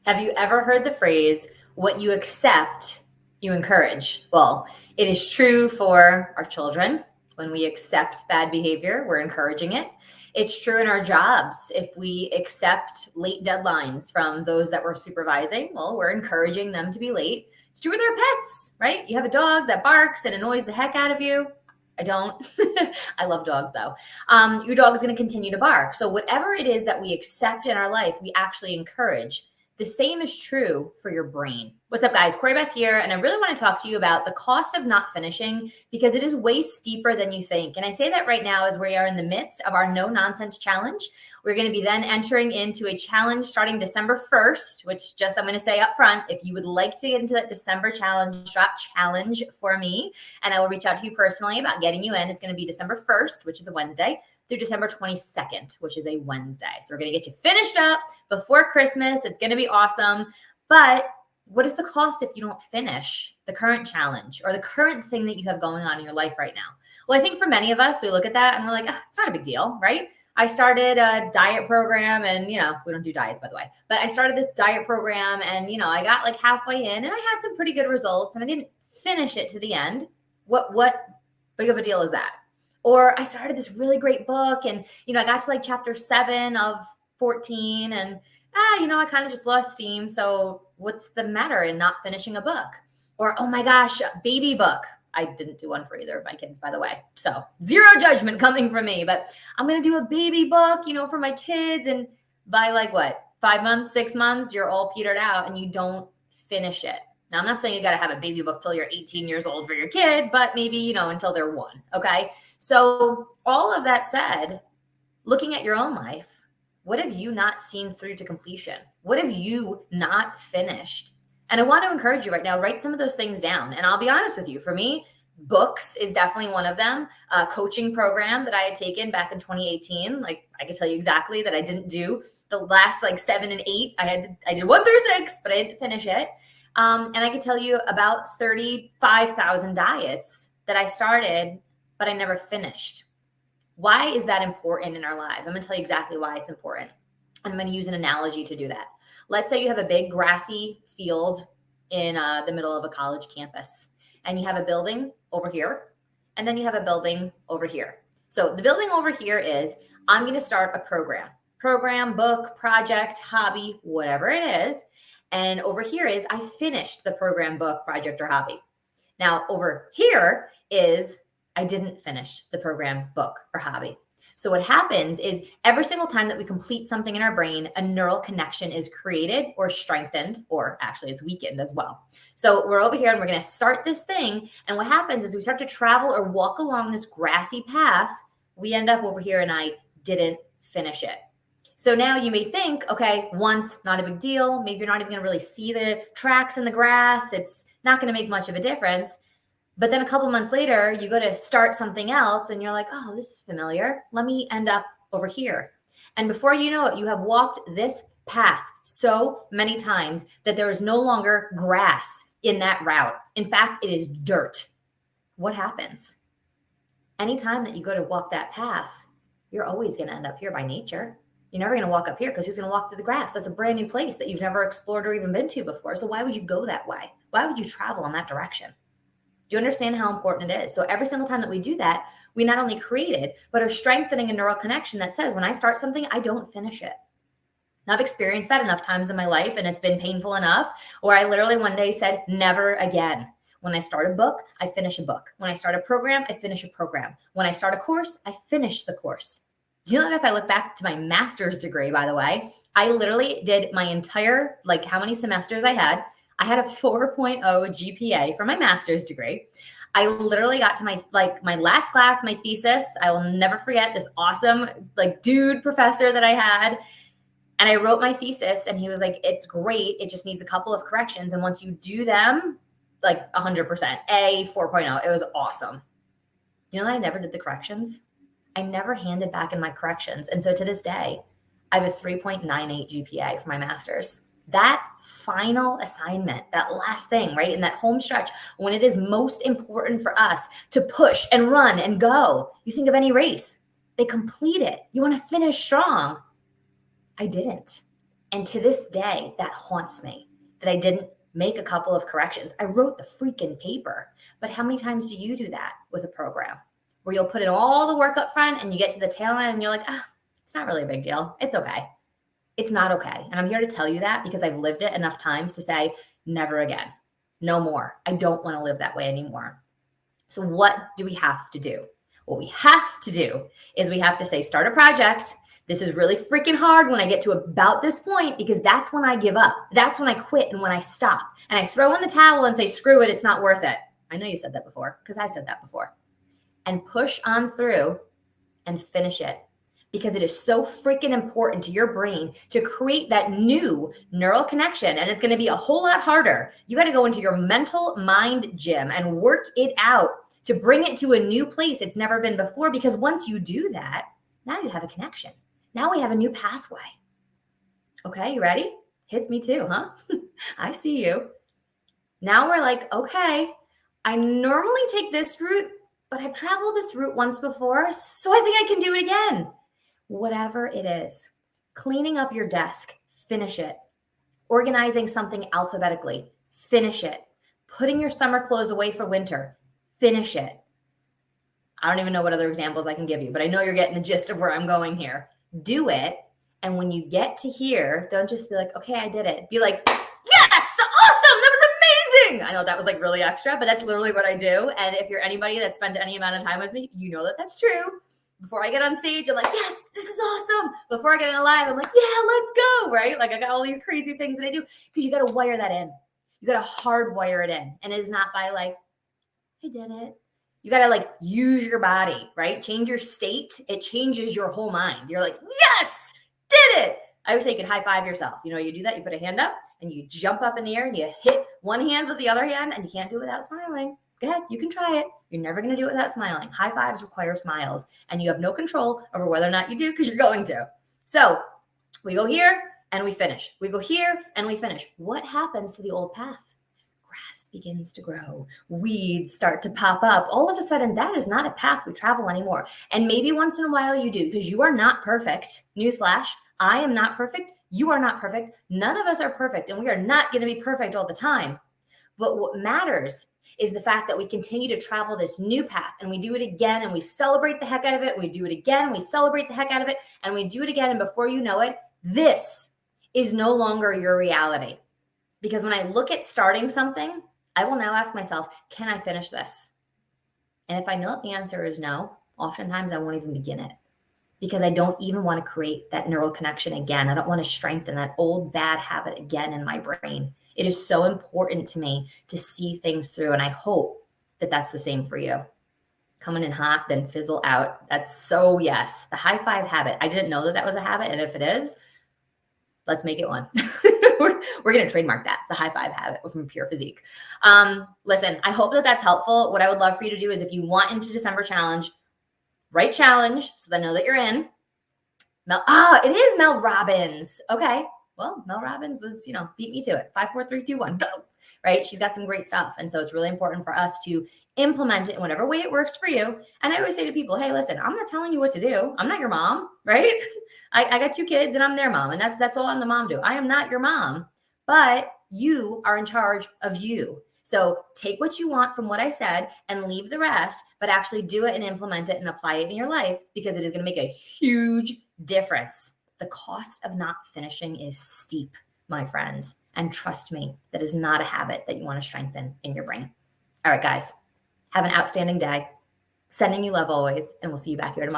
Have you ever heard the phrase, what you accept, you encourage? Well, it is true for our children. When we accept bad behavior, we're encouraging it. It's true in our jobs. If we accept late deadlines from those that we're supervising, well, we're encouraging them to be late. It's true with our pets, right? You have a dog that barks and annoys the heck out of you. I don't. I love dogs though. Your dog is going to continue to bark. So whatever it is that we accept in our life, we actually encourage. The same is true for your brain. What's up, guys? Corey Beth here, and I really want to talk to you about the cost of not finishing because it is way steeper than you think. And I say that right now as we are in the midst of our No Nonsense Challenge. We're going to be then entering into a challenge starting December 1st, which just I'm going to say up front, if you would like to get into that December challenge, drop challenge for me, and I will reach out to you personally about getting you in. It's going to be December 1st, which is a Wednesday, through December 22nd, which is a Wednesday. So we're going to get you finished up before Christmas. It's going to be awesome. But what is the cost if you don't finish the current challenge or the current thing that you have going on in your life right now? Well, I think for many of us, we look at that and we're like, it's not a big deal, right? I started a diet program and, we don't do diets, by the way, but I started this diet program and, I got like halfway in and I had some pretty good results and I didn't finish it to the end. What big of a deal is that? Or I started this really great book and, I got to like chapter 7 of 14 and, I kind of just lost steam. So what's the matter in not finishing a book? Or, oh my gosh, baby book. I didn't do one for either of my kids, by the way. So zero judgment coming from me, but I'm going to do a baby book, for my kids. And by 5 months, 6 months, you're all petered out and you don't finish it. Now, I'm not saying you got to have a baby book till you're 18 years old for your kid, but maybe, until they're 1. Okay. So all of that said, looking at your own life, what have you not seen through to completion? What have you not finished? And I want to encourage you right now, write some of those things down. And I'll be honest with you, for me, books is definitely one of them. A coaching program that I had taken back in 2018. I can tell you exactly that I didn't do the last 7 and 8. I did 1 through 6, but I didn't finish it. And I could tell you about 35,000 diets that I started, but I never finished. Why is that important in our lives? I'm going to tell you exactly why it's important. And I'm going to use an analogy to do that. Let's say you have a big grassy field in the middle of a college campus, and you have a building over here, and then you have a building over here. So the building over here is, I'm going to start a program, book, project, hobby, whatever it is. And over here is, I finished the program, book, project, or hobby. Now over here is, I didn't finish the program, book, or hobby. So what happens is every single time that we complete something in our brain, a neural connection is created or strengthened, or actually it's weakened as well. So we're over here and we're going to start this thing. And what happens is we start to travel or walk along this grassy path. We end up over here and I didn't finish it. So now you may think, okay, once, not a big deal. Maybe you're not even going to really see the tracks in the grass. It's not going to make much of a difference. But then a couple months later, you go to start something else and you're like, oh, this is familiar. Let me end up over here. And before you know it, you have walked this path so many times that there is no longer grass in that route. In fact, it is dirt. What happens? Anytime that you go to walk that path, you're always going to end up here by nature. You're never going to walk up here because who's going to walk through the grass? That's a brand new place that you've never explored or even been to before. So why would you go that way? Why would you travel in that direction? Do you understand how important it is? So every single time that we do that, we not only create it, but are strengthening a neural connection that says, when I start something, I don't finish it. And I've experienced that enough times in my life, and it's been painful enough, where I literally one day said, never again. When I start a book, I finish a book. When I start a program, I finish a program. When I start a course, I finish the course. Do you know that if I look back to my master's degree, by the way, I literally did my entire, how many semesters I had a 4.0 GPA for my master's degree. I literally got to my last class, my thesis. I will never forget this awesome dude professor that I had. And I wrote my thesis and he was like, it's great. It just needs a couple of corrections. And once you do them, 100%, A 4.0, it was awesome. You know that I never did the corrections? I never handed back in my corrections. And so to this day, I have a 3.98 GPA for my master's. That final assignment, that last thing, right? In that home stretch, when it is most important for us to push and run and go, you think of any race, they complete it. You want to finish strong. I didn't. And to this day, that haunts me that I didn't make a couple of corrections. I wrote the freaking paper. But how many times do you do that with a program where you'll put in all the work up front and you get to the tail end and you're like, it's not really a big deal. It's okay. It's not okay. And I'm here to tell you that because I've lived it enough times to say, never again. No more. I don't want to live that way anymore. So what do we have to do? What we have to do is we have to say, start a project. This is really freaking hard when I get to about this point because that's when I give up. That's when I quit and when I stop. And I throw in the towel and say, screw it, it's not worth it. I know you said that before because I said that before. And push on through and finish it because it is so freaking important to your brain to create that new neural connection. And it's going to be a whole lot harder. You got to go into your mental mind gym and work it out to bring it to a new place it's never been before. Because once you do that, now you have a connection. Now we have a new pathway. Okay, you ready? Hits me too, huh? I see you. Now we're like, okay, I normally take this route, but I've traveled this route once before, so I think I can do it again. Whatever it is, cleaning up your desk, finish it. Organizing something alphabetically, finish it. Putting your summer clothes away for winter, finish it. I don't even know what other examples I can give you, but I know you're getting the gist of where I'm going here. Do it. And when you get to here, don't just be like, okay, I did it. Be like, yes, awesome. That was amazing. I know that was like really extra, but that's literally what I do. And if you're anybody that spent any amount of time with me, you know that that's true. Before I get on stage, I'm like, yes, this is awesome. Before I get in a live, I'm like, yeah, let's go, right? Like I got all these crazy things that I do because you got to wire that in. You got to hardwire it in. And it's not by like, I did it. You got to like use your body, right? Change your state. It changes your whole mind. You're like, yes, did it. I would say you could high five yourself. You know, you do that, you put a hand up and you jump up in the air and you hit one hand with the other hand and you can't do it without smiling. Go ahead, you can try it. You're never going to do it without smiling. High fives require smiles and you have no control over whether or not you do because you're going to. So we go here and we finish. We go here and we finish. What happens to the old path? Grass begins to grow. Weeds start to pop up. All of a sudden, that is not a path we travel anymore. And maybe once in a while you do because you are not perfect. Newsflash, I am not perfect. You are not perfect. None of us are perfect and we are not going to be perfect all the time. But what matters is the fact that we continue to travel this new path and we do it again and we celebrate the heck out of it. We do it again and we celebrate the heck out of it and we do it again. And before you know it, this is no longer your reality. Because when I look at starting something, I will now ask myself, can I finish this? And if I know that the answer is no, oftentimes I won't even begin it because I don't even want to create that neural connection again. I don't want to strengthen that old bad habit again in my brain. It is so important to me to see things through. And I hope that that's the same for you. Coming in hot, then fizzle out. That's so yes. The high five habit. I didn't know that that was a habit. And if it is, let's make it one. We're going to trademark that. The high five habit from Pure Physique. Listen, I hope that that's helpful. What I would love for you to do is if you want into December challenge, write challenge so they know that you're in. It is Mel Robbins. Okay. Well, Mel Robbins was, beat me to it. 5, 4, 3, 2, 1, go. Right? She's got some great stuff. And so it's really important for us to implement it in whatever way it works for you. And I always say to people, hey, listen, I'm not telling you what to do. I'm not your mom, right? I got 2 kids and I'm their mom. And that's all I'm the mom do. I am not your mom, but you are in charge of you. So take what you want from what I said and leave the rest, but actually do it and implement it and apply it in your life because it is going to make a huge difference. The cost of not finishing is steep, my friends. And trust me, that is not a habit that you want to strengthen in your brain. All right, guys, have an outstanding day. Sending you love always, and we'll see you back here tomorrow.